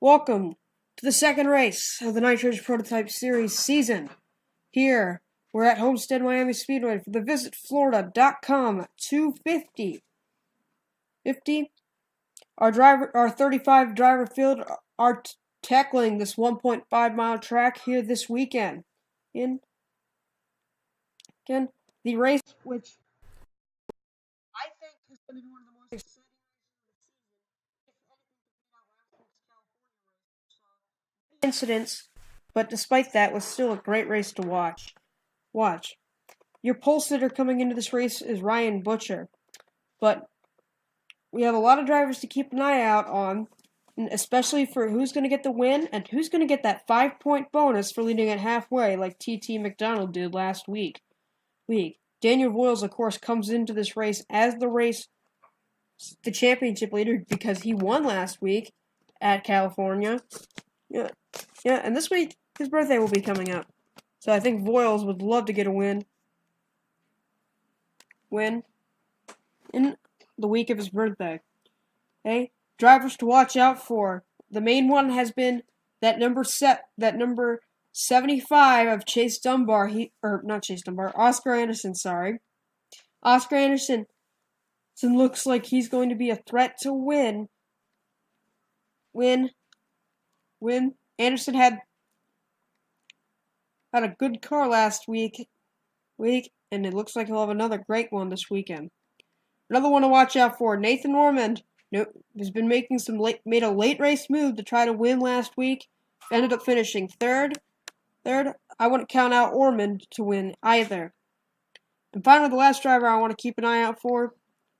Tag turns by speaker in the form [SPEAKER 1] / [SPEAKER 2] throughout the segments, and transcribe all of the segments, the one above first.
[SPEAKER 1] Welcome to the second race of the Nitro Prototype Series season. Here, we're at Homestead Miami Speedway for the VisitFlorida.com 250. Our 35 driver field are tackling this 1.5 mile track here this weekend. The race, which I think is going to be one of the most exciting incidents, but despite that, was still a great race to watch. Your pole sitter coming into this race is Ryan Butcher, but we have a lot of drivers to keep an eye out on, especially for who's going to get the win and who's going to get that 5-point bonus for leading at halfway like TT McDonald did last week. Daniel Voyles, of course, comes into this race as the championship leader because he won last week at California. Yeah, and this week his birthday will be coming up, so I think Voyles would love to get a win in the week of his birthday. Okay, drivers to watch out for. The main one has been that number 75 of Oscar Anderson. Oscar Anderson looks like he's going to be a threat to win. Anderson had a good car last week, and it looks like he'll have another great one this weekend. Another one to watch out for, Nathan Ormond, has been made a late race move to try to win last week. Ended up finishing third. I wouldn't count out Ormond to win either. And finally, the last driver I want to keep an eye out for,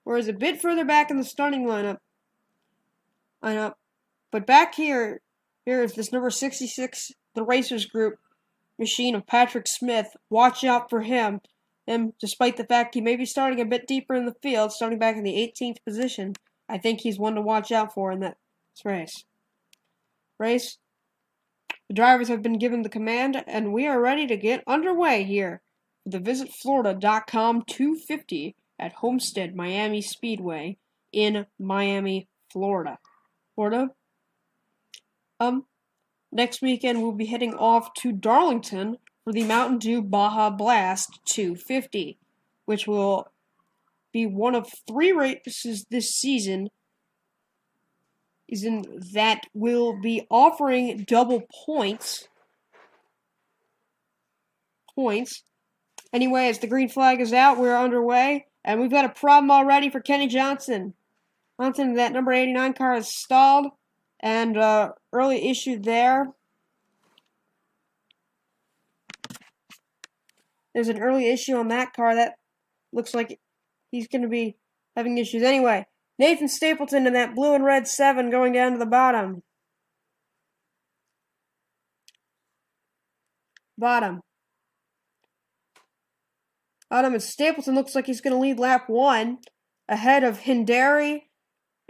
[SPEAKER 1] is a bit further back in the starting lineup. But back here is this number 66, the Racers Group machine of Patrick Smith. Watch out for him. And despite the fact he may be starting a bit deeper in the field, starting back in the 18th position, I think he's one to watch out for in that race. The drivers have been given the command, and we are ready to get underway here for the VisitFlorida.com 250 at Homestead Miami Speedway in Miami, Florida. Next weekend we'll be heading off to Darlington for the Mountain Dew Baja Blast 250, which will be one of 3 races this season that will be offering double points. Anyway, as the green flag is out, we're underway, and we've got a problem already for Kenny Johnson. That number 89 car is stalled, and early issue there. There's an early issue on that car that looks like he's going to be having issues. Anyway, Nathan Stapleton in that blue and red 7 going down to the bottom. And Stapleton looks like he's going to lead lap 1 ahead of Hindari,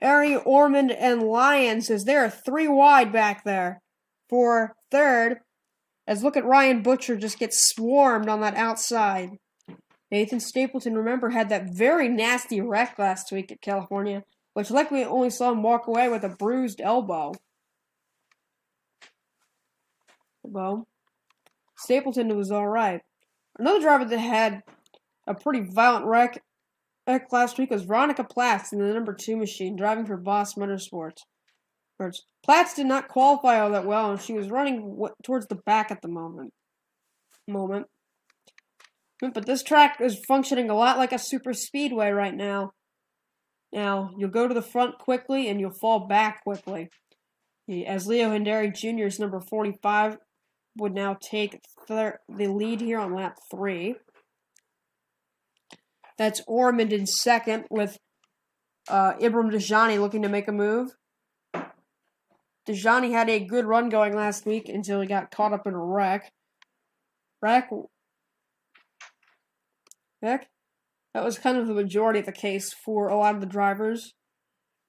[SPEAKER 1] Ormond, and Lyons, as there are 3 wide back there for third. As look at Ryan Butcher just get swarmed on that outside. Nathan Stapleton, remember, had that very nasty wreck last week at California, which likely only saw him walk away with a bruised elbow. Stapleton was alright. Another driver that had a pretty violent wreck last week was Veronica Platts in the number 2 machine, driving for Boss Motorsports. Platts did not qualify all that well, and she was running towards the back at the moment. But this track is functioning a lot like a super speedway right now. Now, you'll go to the front quickly, and you'll fall back quickly. As Leo Hindari Jr.'s number 45 would now take the lead here on lap 3. That's Ormond in second, with Ibram Dejani looking to make a move. Dejani had a good run going last week until he got caught up in a wreck. That was kind of the majority of the case for a lot of the drivers.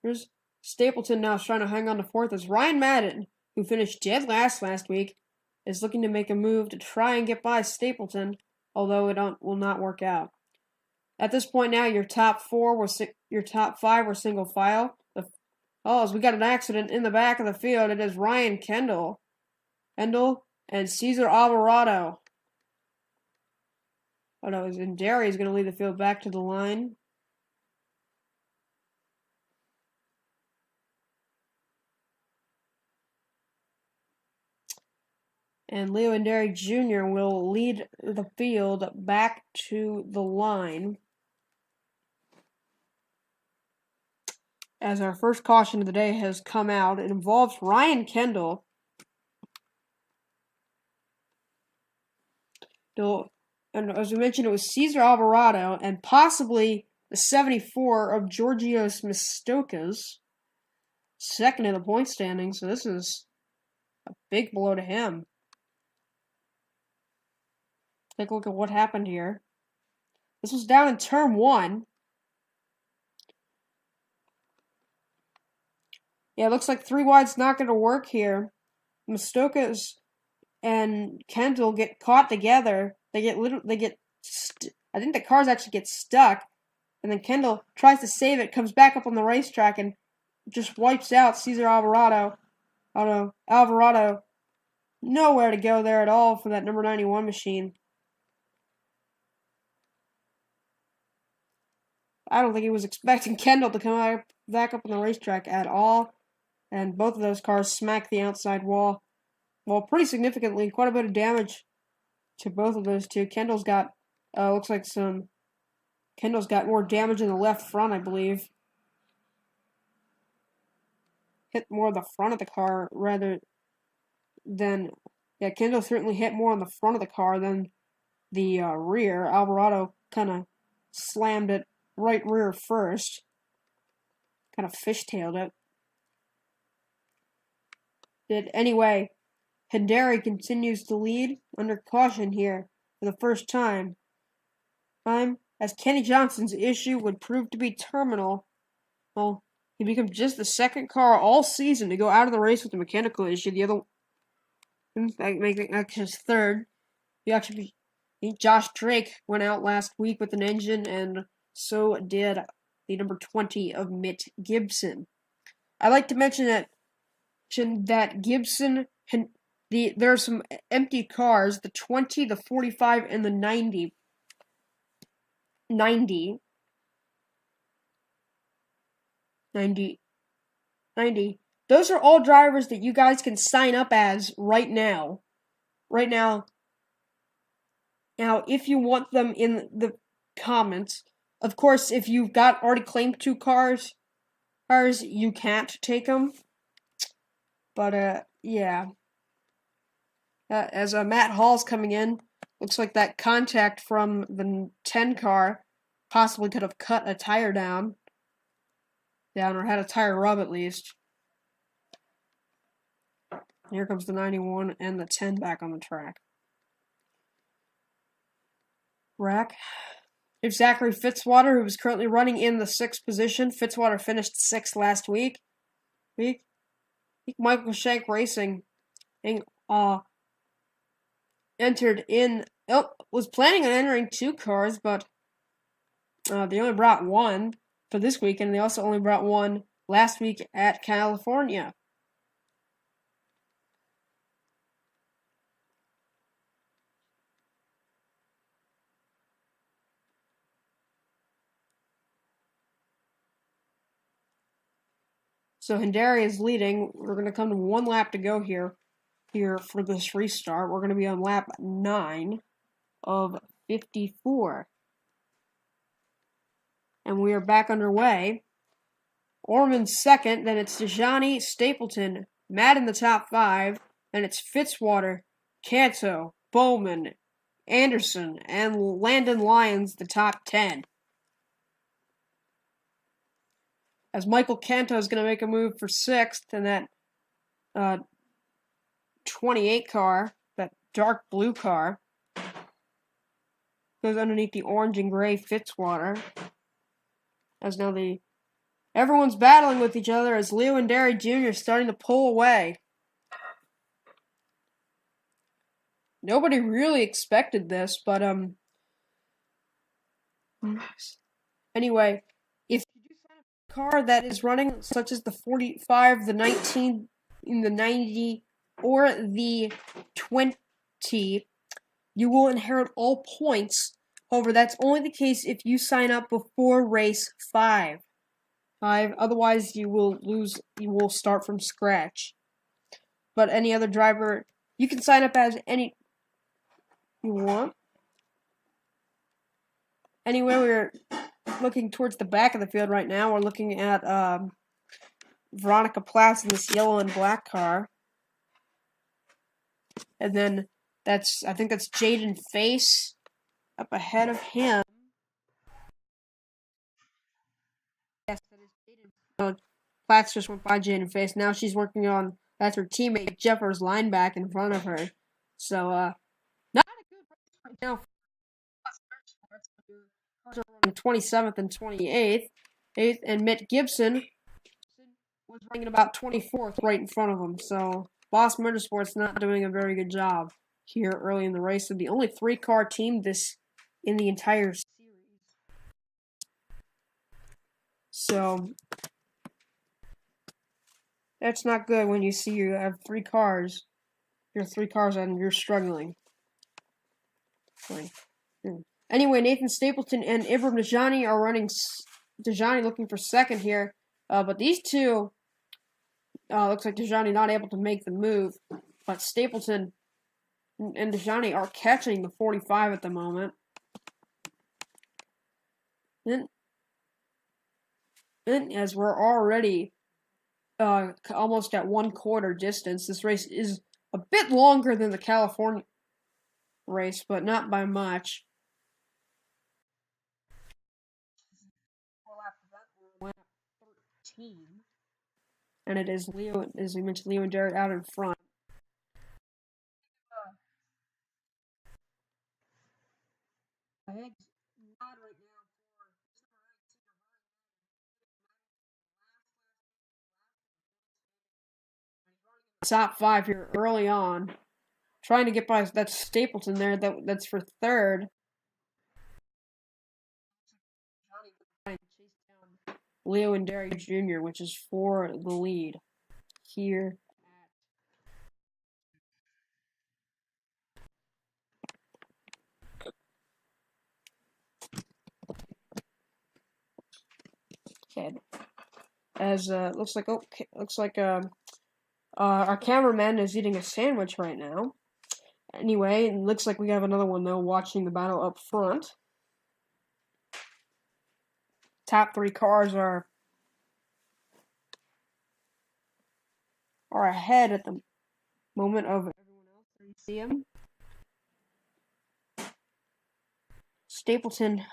[SPEAKER 1] Here's Stapleton now trying to hang on to fourth as Ryan Madden, who finished dead last week, is looking to make a move to try and get by Stapleton, although it will not work out. At this point now, your top 5 were single file. Oh, as we got an accident in the back of the field. It is Ryan Kendall and Cesar Alvarado. Oh no, and Derry is going to lead the field back to the line. And Leo and Derry Jr. will lead the field back to the line. As our first caution of the day has come out, it involves Ryan Kendall. And as we mentioned, it was Cesar Alvarado and possibly the 74 of Georgios Mistokas, second in the point standing. So this is a big blow to him. Take a look at what happened here. This was down in turn 1. Yeah, it looks like 3 wide's not going to work here. Mistokas and Kendall get caught together. I think the cars actually get stuck, and then Kendall tries to save it, comes back up on the racetrack, and just wipes out Cesar Alvarado. Oh no, Alvarado, nowhere to go there at all for that number 91 machine. I don't think he was expecting Kendall to come back up on the racetrack at all, and both of those cars smacked the outside wall. Well, pretty significantly, quite a bit of damage to both of those two. Kendall's got, looks like Kendall's got more damage in the left front, I believe. Hit more of the front of the car rather than, yeah, Kendall certainly hit more on the front of the car than the rear. Alvarado kind of slammed it right rear first. Kind of fishtailed it. Anyway, Hindari continues to lead under caution here for the first time. As Kenny Johnson's issue would prove to be terminal. Well, he becomes just the second car all season to go out of the race with a mechanical issue. The other, making his third. Josh Drake went out last week with an engine, and so did the number 20 of Mitt Gibson. I'd like to mention that Gibson, there are some empty cars, the 20, the 45, and the 90. Those are all drivers that you guys can sign up as right now. Now, if you want them in the comments, of course, if you've already claimed 2 cars, you can't take them. But, yeah. As Matt Hall's coming in, looks like that contact from the 10 car possibly could have cut a tire down, or had a tire rub at least. Here comes the 91 and the 10 back on the track. If Zachary Fitzwater, who was currently running in the 6th position, Fitzwater finished 6th last week. Michael Shank Racing was planning on entering 2 cars, but they only brought 1 for this week, and they also only brought 1 last week at California. So Hindari is leading. We're going to come to 1 lap to go here for this restart. We're going to be on lap 9 of 54. And we are back underway. Orman's second, then it's Dejani, Stapleton, Matt in the top 5, then it's Fitzwater, Canto, Bowman, Anderson, and Landon Lyons, the top 10. As Michael Canto is going to make a move for 6th, and that 28 car, that dark blue car, goes underneath the orange and gray Fitzwater. As now everyone's battling with each other as Leo and Derry Jr. is starting to pull away. Nobody really expected this, but anyway, if you do sign up for car that is running, such as the 45, the 19, the 90, or the 20, you will inherit all points. However, that's only the case if you sign up before race 5. Otherwise, you will lose. You will start from scratch. But any other driver, you can sign up as any you want. Anyway, we're looking towards the back of the field right now. We're looking at Veronica Platts in this yellow and black car. And then I think that's Jaden Face up ahead of him. Yes, that is Jaden. Oh, Platts just went by Jaden Face. Now she's working on, that's her teammate Jeffers Lineback in front of her. So, not a good race right now. 27th and 28th. And Mitt Gibson was ranking about 24th right in front of him. So Boss Motorsports not doing a very good job here early in the race. They're the only 3-car team in the entire series. So that's not good when you see you have 3 cars. You're 3 cars and you're struggling. Anyway, Nathan Stapleton and Ibram Dejani are running. Dejani looking for second here. But these two, looks like Dejani not able to make the move. But Stapleton and Dejani are catching the 45 at the moment. And as we're already almost at 1/4 distance, this race is a bit longer than the California race, but not by much. Went up 13. And it is Leo, as we mentioned, Leo and Jared out in front. I think not right now for top 5 here early on. Trying to get by that Stapleton there. That's for third. Leo and Derry Jr., which is for the lead here. Okay. As looks like our cameraman is eating a sandwich right now. Anyway, it looks like we have another one though watching the battle up front. Top 3 cars are ahead at the moment of everyone else. There you see him. Stapleton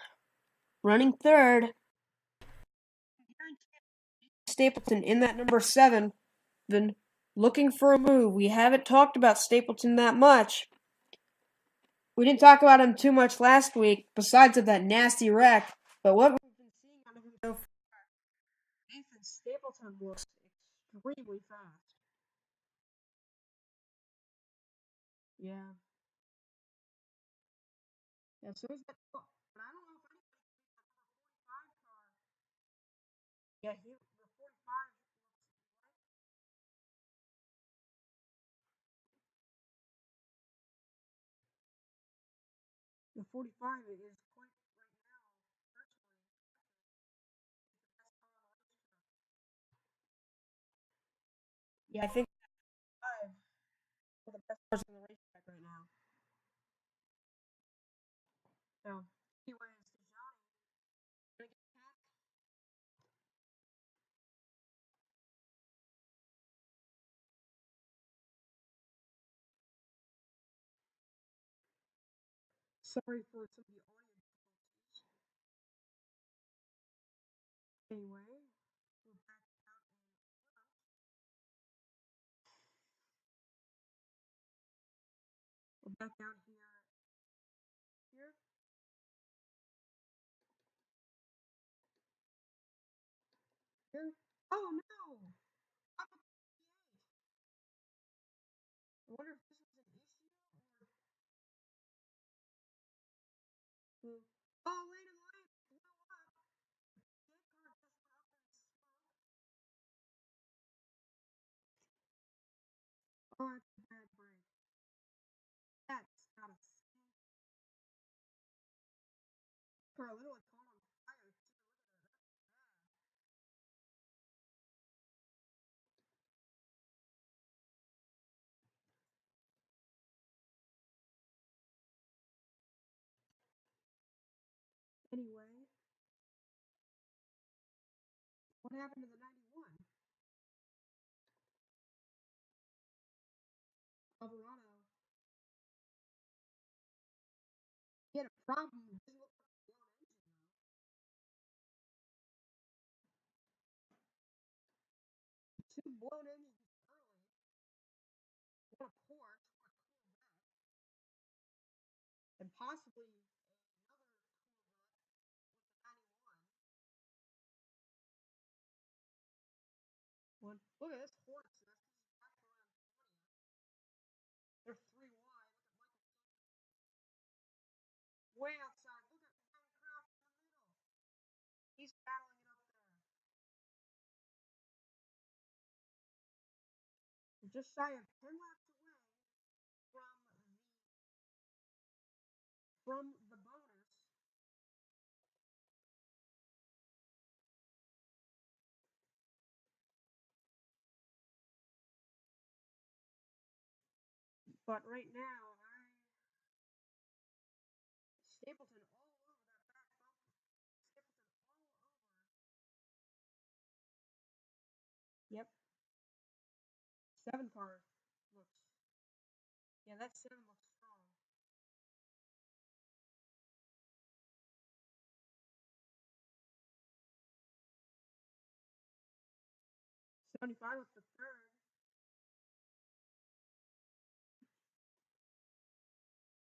[SPEAKER 1] running third. Stapleton in that number 7, then looking for a move. We haven't talked about Stapleton that much. We didn't talk about him too much last week, besides of that nasty wreck. But what we've been seeing out of him so far, Nathan Stapleton looks extremely fast. Yeah. Yeah, so is that. But I don't know if anybody can beat that number 45 car. Yeah, the 45 The 45 is quite right now, personally, the best car on the racetrack. Yeah, I think 5 are the best cars on the racetrack right now. So, anyways, Johnny, gonna get back. Sorry for some of the audio difficulties. Anyway, we're back out we're back out here. Here, here. Oh no! I wonder if this was an issue or. Hmm. Oh, wait a minute! You know what? Oh, that's a bad break. That's got a stink. Carlito had caught on fire too. Look at that. That's bad. Anyway, what happened to the 91? Alvarado. He had a problem. It didn't look like a blown engine though. Two blown engines early. One a Porsche, one a Corvette, and possibly another Corvette with the 91. One. Look at this horse nest. This is back around 20th. They're 3 wide. Look at Michael way outside. Look at Ryan Kraft in the middle. He's battling it up there. We're just shy of 10 laps away from the bonus. But right now, Stapleton all over that back bumper. Stapleton all over. Yep. 7 car looks. Yeah, that 7 looks strong. '75 with the third.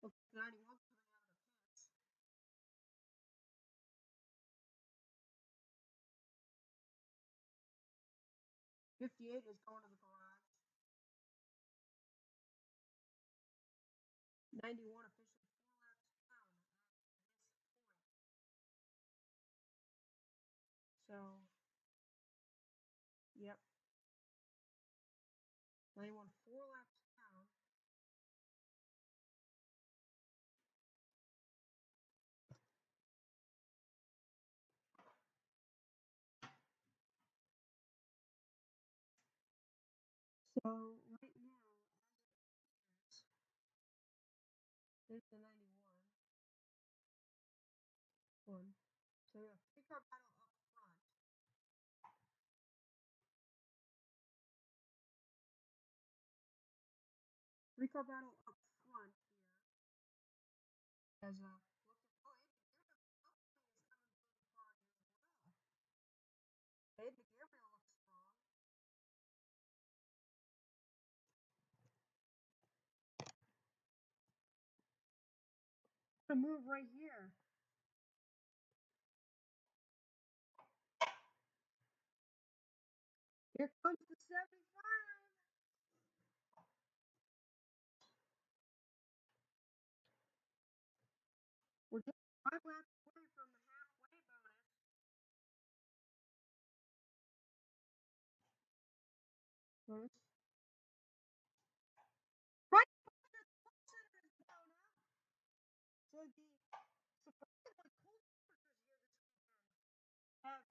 [SPEAKER 1] Looks like 91 coming out of the pits. 58 is going to the garage. 91 officially 4 laps down at this point. So, yep. 91 4 laps down. So, right now, as it appears, there's the 91. One. So, we have 3 car battle up front. 3 car battle up front here. As look at Aiden is coming through the party as well. Aiden Gabriel looks strong. Gonna move right here. Here comes the 75. We're just 5 laps away from the halfway bonus. Bonus. Right center is blown out. So the surprisingly cool temperatures here this weekend have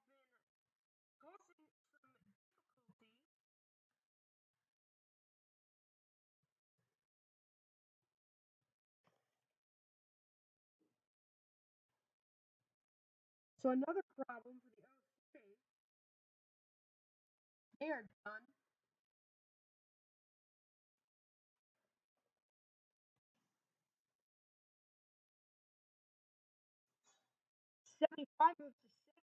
[SPEAKER 1] been causing some difficulty. So another problem for the 03. They are done. '75 moves to second.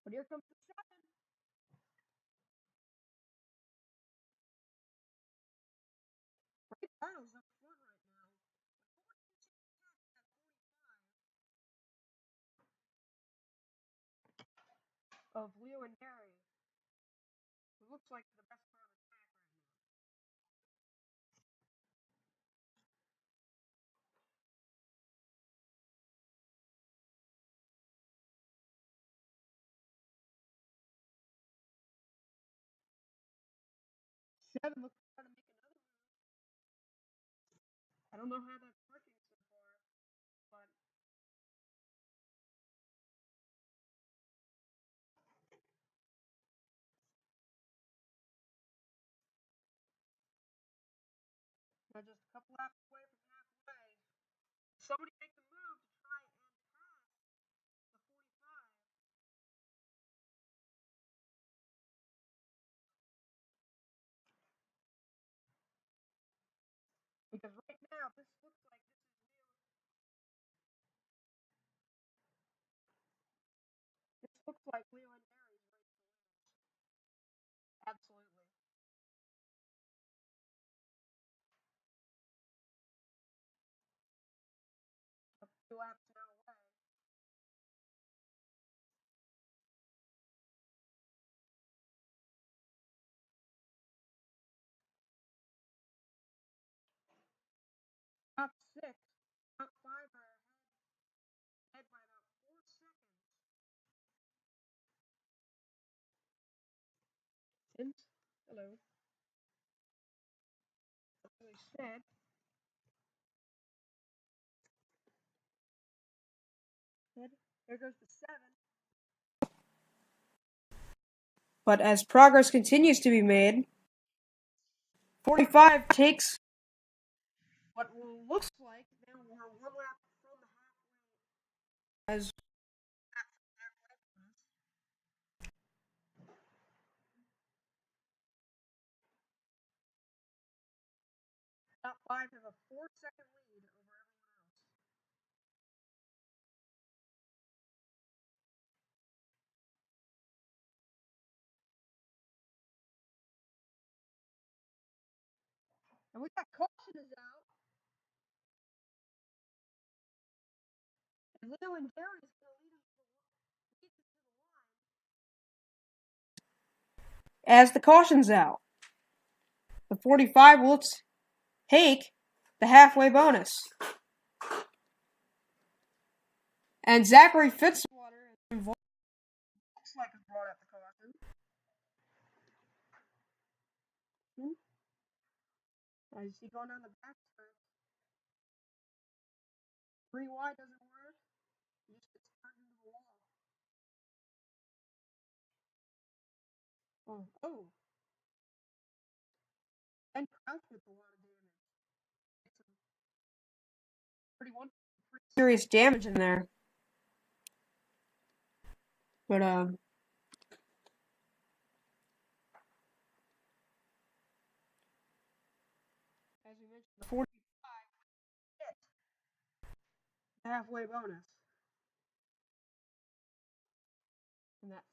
[SPEAKER 1] But here comes the 7. Great battles up front right now. At 45 of Leo and Gary, who looks like the best car on the track right now. 7 looks like to make another move. I don't know how that's working so far, but we're just a couple laps away from halfway. Somebody make the move to try and pass the 45. Because right now, this looks like Leo and Mary's race to lose. Absolutely. A few laps now away. Top 6, top 5 are ahead by about 4 seconds. Since, hello. As I said, there goes the 7. But as progress continues to be made, 45 takes what looks like now we're 1 lap from the halfway. As top 5 have a 4-second lead over everyone else. And we got cautions out. And Leo and Darren is going to lead us to the line. As the caution's out, the 45 will take the halfway bonus. And Zachary Fitzwater looks like has brought out the caution. As he going down the back turn. 3 wide doesn't work. He just gets turned into the wall. Oh. And Crouch with a lot of damage. Pretty serious damage in there. But as we mentioned, the 45 hit halfway bonus. And that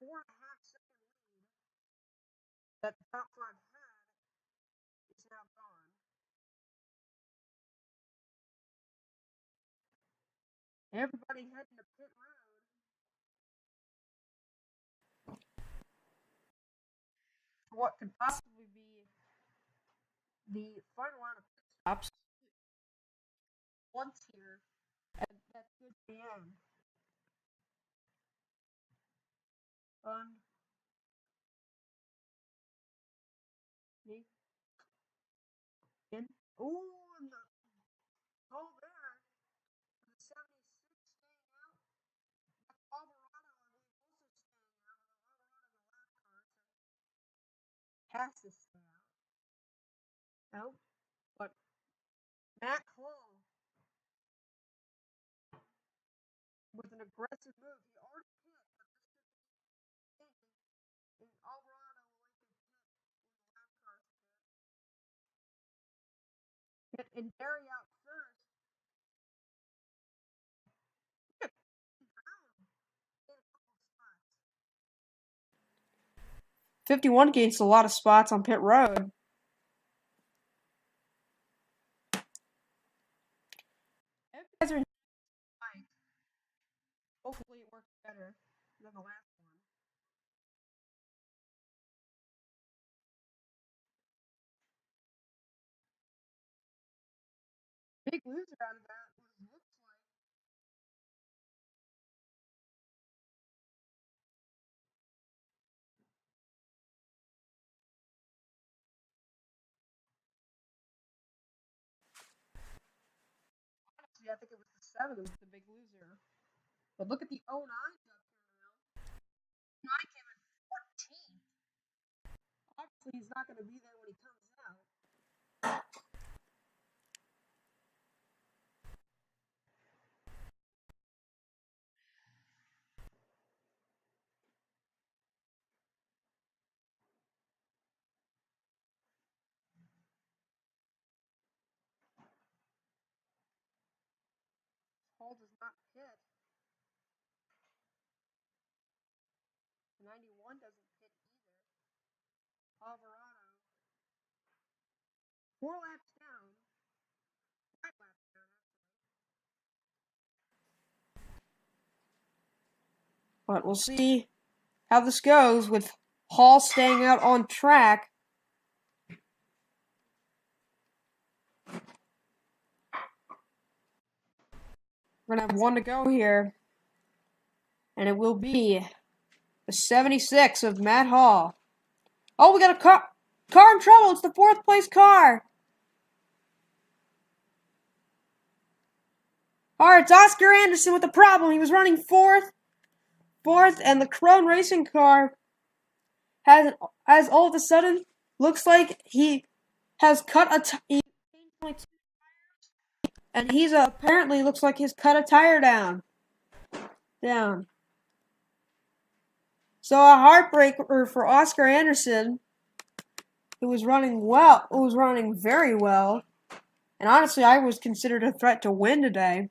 [SPEAKER 1] 4.5-second lead that the top 5 had is now gone. Everybody heading to pit road. What could possibly be the final round of pit stops once here at that good end. Me in. Ooh, and the goal there for the 76 staying out. Alvarado, I believe, also staying out. Alvarado in the lap car, so has to stay out. No, but Matt Hall with an aggressive move. He already hit, but this could be changing. And Alvarado will likely hit when the lap cars hit. And Barry out first. 51 gains a lot of spots on pit road. Hopefully it works better than the last one. Big loser out of that looks like Actually, I think it was the 7 that was the big loser. But look at the 09 up here now. 09 came in 14th. Obviously, he's not going to be there when he comes out. Paul does not hit. The 91 doesn't hit either. Alvarado. 4 laps down. 5 laps down, actually. But we'll see how this goes with Hall staying out on track. We're going to have one to go here. And it will be the 76 of Matt Hall. Oh, we got a car in trouble. It's the 4th place car. Alright, it's Oscar Anderson with the problem. He was running 4th, and the Crone Racing car has all of a sudden looks like he has cut and he's apparently looks like he's cut a tire down. So a heartbreaker for Oscar Anderson, who was running very well, and honestly, I was considered a threat to win today.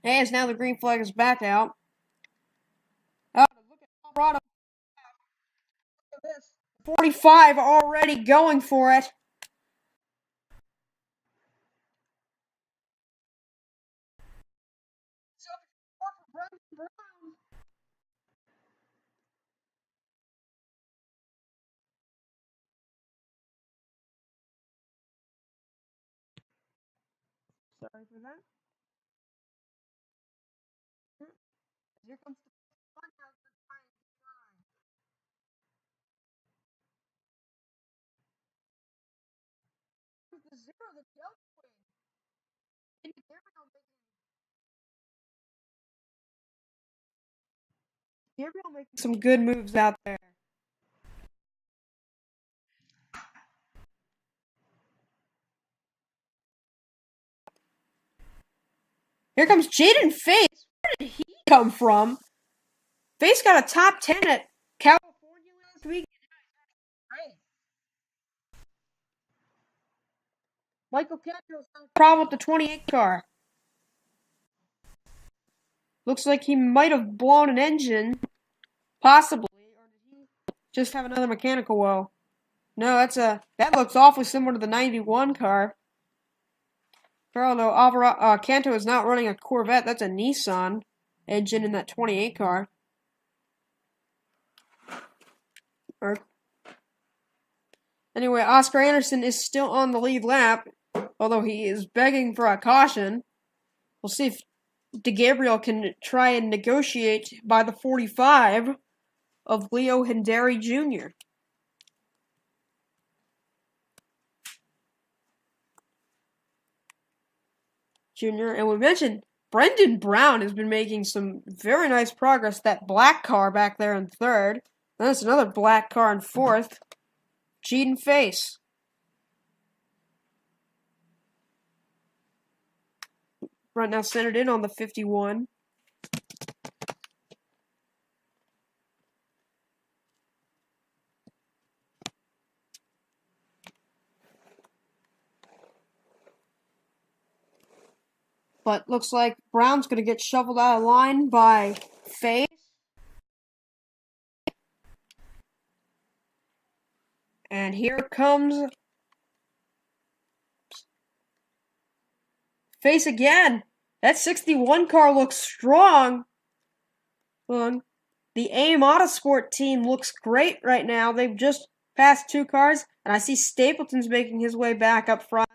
[SPEAKER 1] As now the green flag is back out. Oh, look at Alvarado. Look at this. 45 already going for it. So for Brown. Sorry for that. Here comes the 1 now. The 0, the tailwing. Gabriel making some good moves out there. Here comes Jaden Face. Where did he come from? Face got a top 10 at California last week. Great. Michael Cantro's had a problem with the 28 car. Looks like he might have blown an engine. Possibly. Or did he just have another mechanical woe? No, that looks awfully similar to the 91 car. Although Canto is not running a Corvette, that's a Nissan engine in that 28 car. Anyway, Oscar Anderson is still on the lead lap, although he is begging for a caution. We'll see if DeGabriel can try and negotiate by the 45 of Leo Hendary Jr. And we mentioned Brendan Brown has been making some very nice progress. That black car back there in 3rd. And there's another black car in 4th. Jaden Face. Right now centered in on the 51. But looks like Brown's going to get shoveled out of line by Face. And here comes Face again. That 61 car looks strong. The AIM Autosport team looks great right now. They've just passed 2 cars, and I see Stapleton's making his way back up front.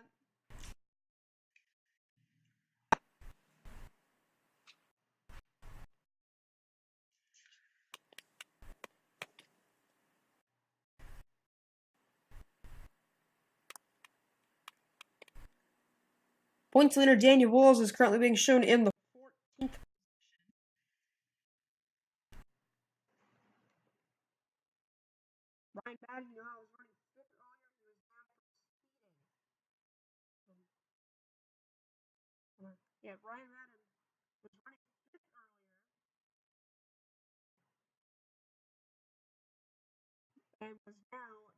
[SPEAKER 1] Points leader Daniel Voyles is currently being shown in the 14th. Ryan Madden, you know, I was running fifth earlier. He was down for speeding. Yeah, Ryan Madden was running fifth earlier and was now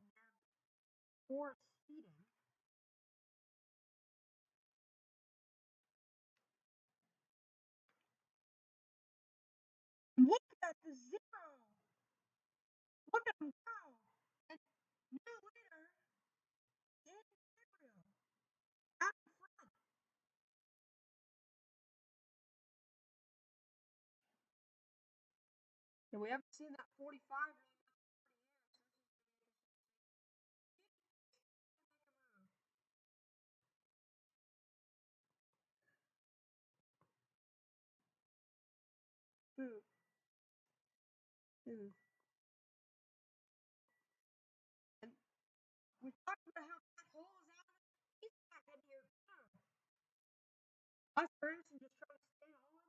[SPEAKER 1] for speeding. Look at the zero. Look at him go. And new leader in Nitro. Out in front. And we haven't seen that 45 really much in 40 years. Two, two. And we talked about how that hole is out. He's back in here too. Us Branson just trying to stay on the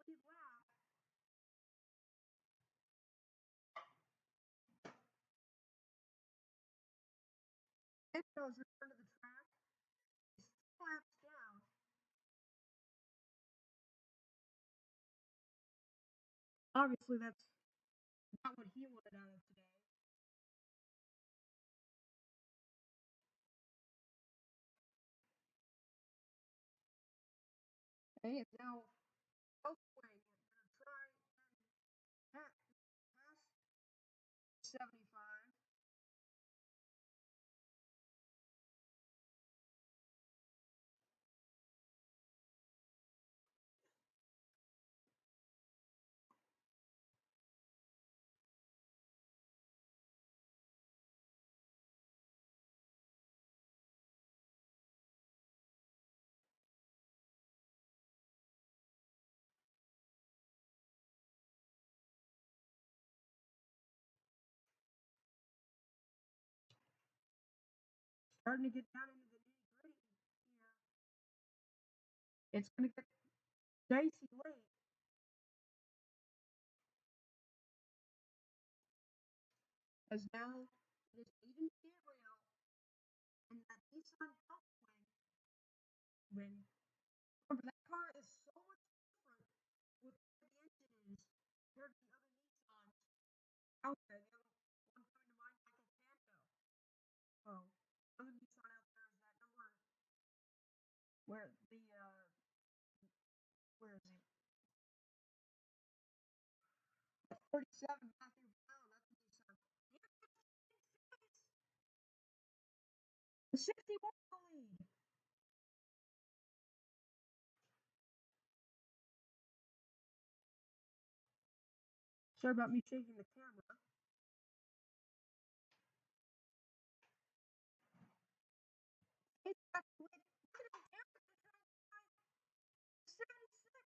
[SPEAKER 1] lead lap. Nitro's return to the track. He's 2 laps down. Obviously, that's not what he wanted out of today. He is now elsewhere. He's going to try and pass 75. Starting to get down into the nitty gritty here. It's going to get dicey late. As now it is Aiden Gabriel and that Nissan Elfwing win. Remember, that car is so much different with where the engine is compared to the other Nissans out there. The other one coming to mind, Michael Panto. Oh, other Nissan out there is that number where the where is he? 37, Matthew Brown. That's a Nissan. The 61 lead. Sorry about me shaking the camera. It's actually 76.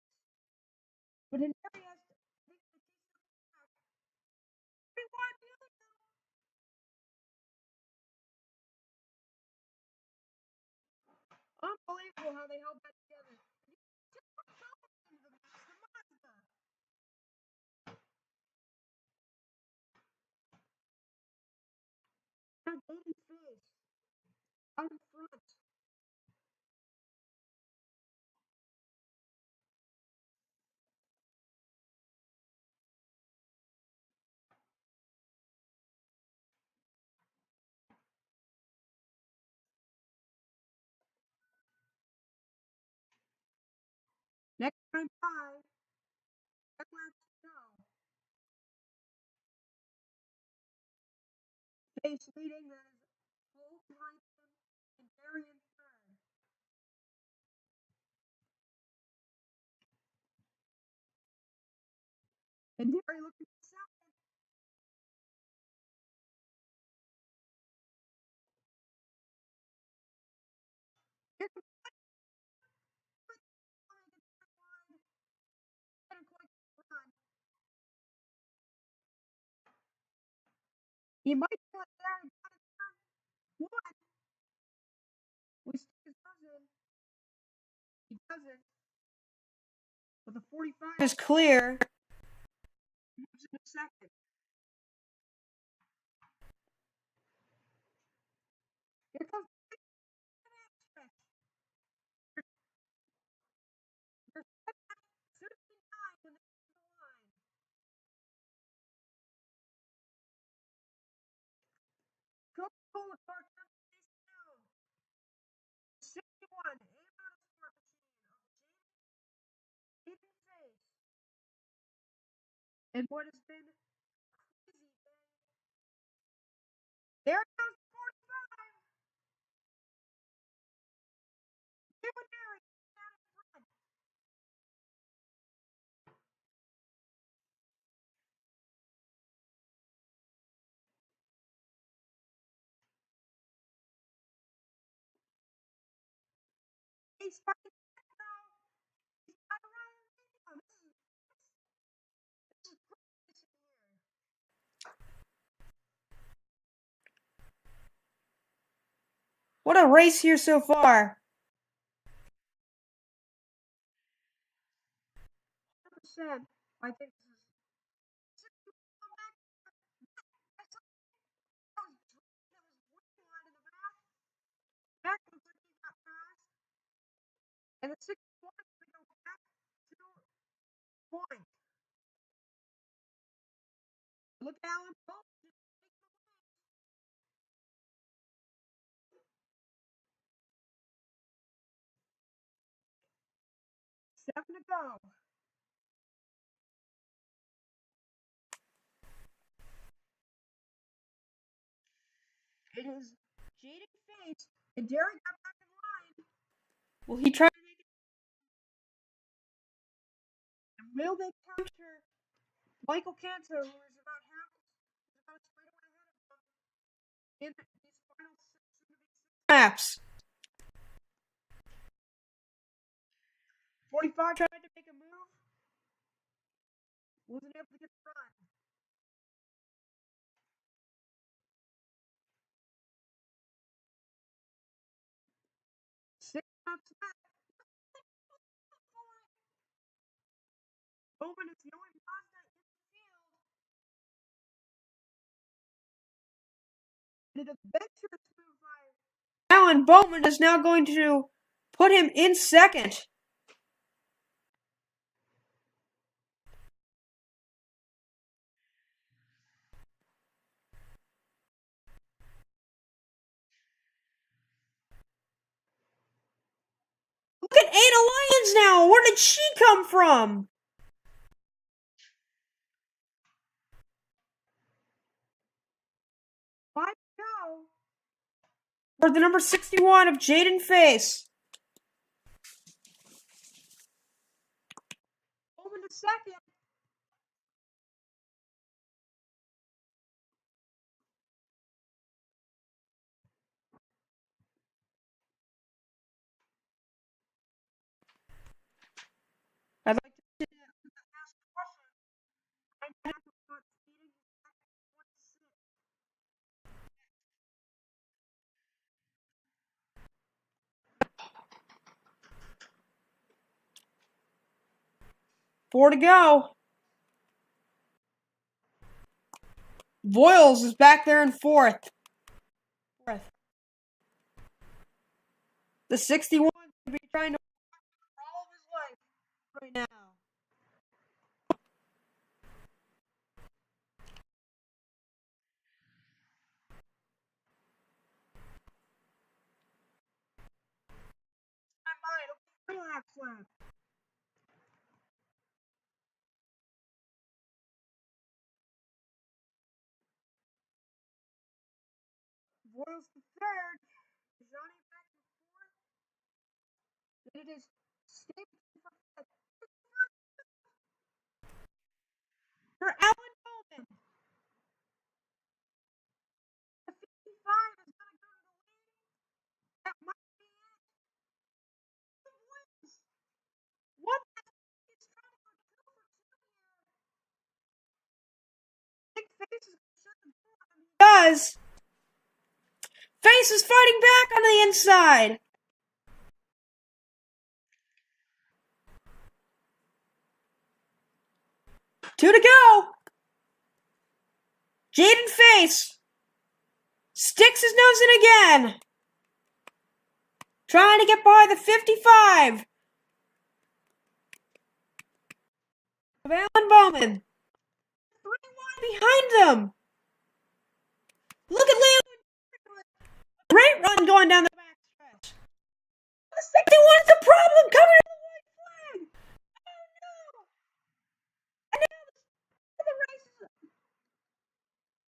[SPEAKER 1] But in areas, I think the pretty wide field. Unbelievable how they held that together. That golden face out in front. Next time by, 10 laps to go. Face leading, that is Cole behind him and Darian third. And Darian looking for second. Here comes Didn't quite run. He might do it there and got it turn one. We stick his nose in. But the 45 is clear. Moves in a second. Here comes the stretch. They're 59 when they come to the line. Coca-Cola car comes face down. 61, aim out of sport machine of Jaden Face. And what has been crazy thing. There goes 45. Millionary down in front. He's fighting back now. He's got around the This is crazy here. What a race here so far. 100%. I think this is. Back looks like he got passed. And the 61 is going to go back to point. Look at Alan Pope. Just take the lead. 7 to go. It is Jaden Face, and Derek got back in line. Will he try to make it? And will they counter Michael Cantor, who is about a straightaway ahead of them in these final six laps? 45 tried to make a move. Wasn't able to get the run. 6 laps left. Bowman is the only Mazda in the field. And an adventurous move by Alan Bowman is now going to put him in second. Look at Ada Lyons now. Where did she come from? Five to go. For the number 61 of Jaden Face. Over to second. I'd like to ask a question. I'm happy about speeding back to 26. 4 to go. Voyles is back there in fourth. The 61 could be trying to for all of his life right now. My mind, okay, relax, lap. Voyles to third. Johnny back to fourth. Then it is Stapleton for fifth. For Alan Bowman. The 55 is going to go to the lead. That might be it. What? He's trying to go 2 for 2 here. I think Face is going to shut the door on him. He does. Face is fighting back on the inside. 2 to go. Jaden Face sticks his nose in again. Trying to get by the 55 of Alan Bowman. 3 wide behind them. Look at Leo. Great run going down the back stretch. The 61 is the problem coming in the white flag. Oh no. And now the race is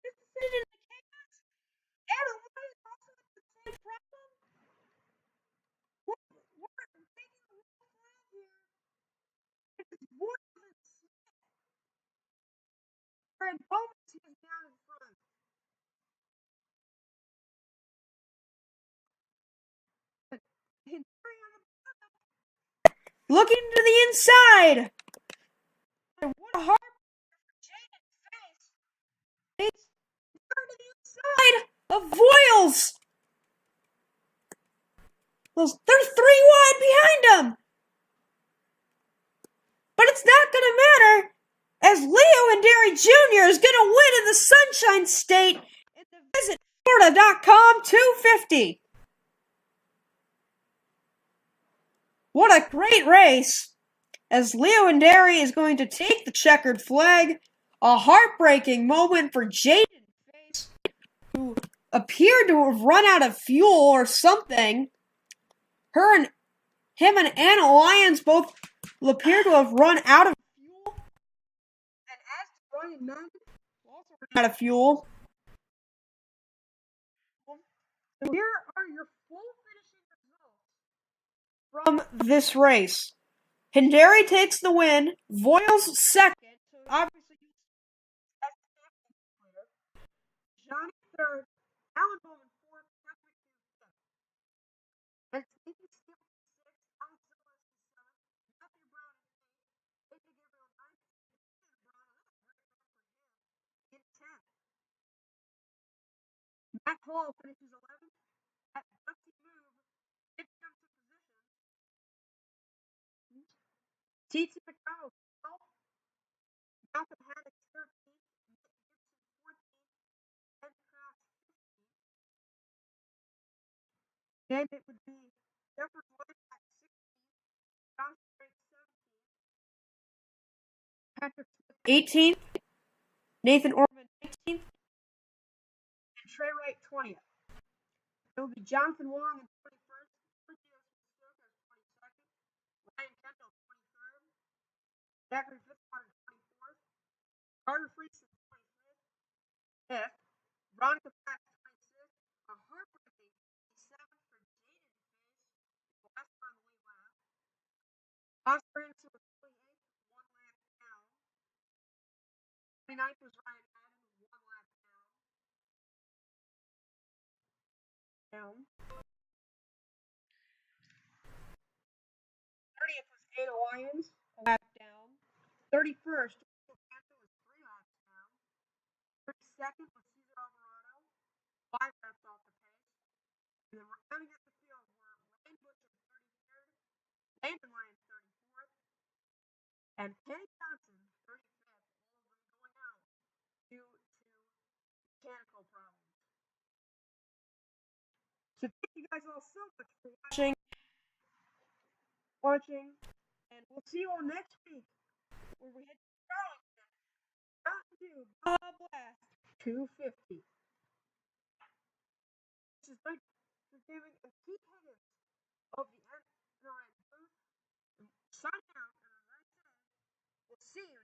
[SPEAKER 1] decision in the chaos. And the line is also the same problem. We're taking a white flag here. It's Voyles and Bowman is down in front. Looking to the inside. And what a hard Jaden Face. He's turned to the inside of Voyles. They're 3 wide behind him. But it's not going to matter, as Leo and Derry Jr. is going to win in the Sunshine State in the VisitFlorida.com 250. What a great race, as Leo and Derry is going to take the checkered flag. A heartbreaking moment for Jaden Face, who appeared to have run out of fuel or something. Him and Anna Lyons both appear to have run out of fuel. And as to Brian Madden, who also ran out of fuel. So here are your full finishing results from this race. Hindari takes the win, Voyles second, so obviously Johnny third, Alan Bowman fourth, Patrick fifth. And Stevie Steele sixth, Alex Zillis seventh, Matthew Brown eighth, AJ Gabriel ninth, and Brown, another great run for him, in 10th. Matt Hall finishes 11th. At Dusty Move, it comes to position. T.T. McDonald 12th, Malcolm Haddock 13th, Nick Gibson 14th, Ed Kraft 15th. Then it would be Jeffers Lloyd at 16th, Josh Drake 17th, Patrick Smith 18th, Nathan Orman 19th, and Trey Wright 20th. It will be Jonathan Wong in 21st, Sergio Stoker 22nd, Ryan Kendall 23rd, Zachary Fitzwater 24th, Carter Friesen 25th, Veronica Pratt 26th, a heartbreaking 57th for Jaden Face, the last on the lead lap. Oscar Anderson was 28th, 1 lap down. 29th was Ryan Madden, 1 lap down. 30th was Anna Lyons, a lap down. 31st, Panther was 3 laps down. 32nd was Cesar Alvarado, 5 laps off the pace. And then rounding out the field were Ryan Butcher 33rd, Landon Lyons 34th, and Kenny Johnson 35th, all of them going out due to mechanical problems. So thank you guys all so much for watching, and we'll see you all next week where we head to Darlington, Mountain Dew Baja Blast 250. This is Mike Thanksgiving and Keith Higgins of the NR2003 signing out, and as I said, we'll see you